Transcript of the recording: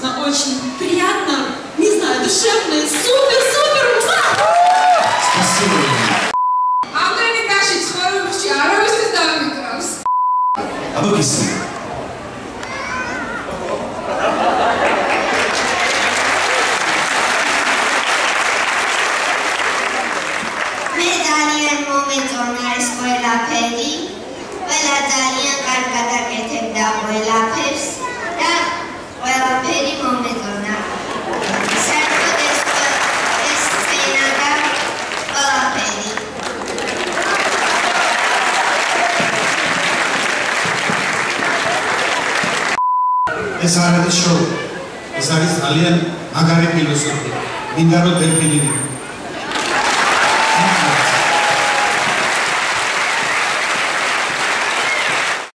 классно, очень приятно. Не знаю, душевно, супер, супер! Спасибо. Ამდენი დაში ცხოვრებაში არავისთვის დამიკრავს. Აბაგისი. მე ძალიან მომეწონა ეს ყველაფერი. ყველა ძალიან კარგად აკეთებდა ყველაფერს და ყველაფერი მომეწონა. საერთოდ ეს სცენა და ყველაფერი. ეს არ არის შოუ. ეს არის ძალიან მაგარი ფილოსოფია. მინდა რომ დელფინი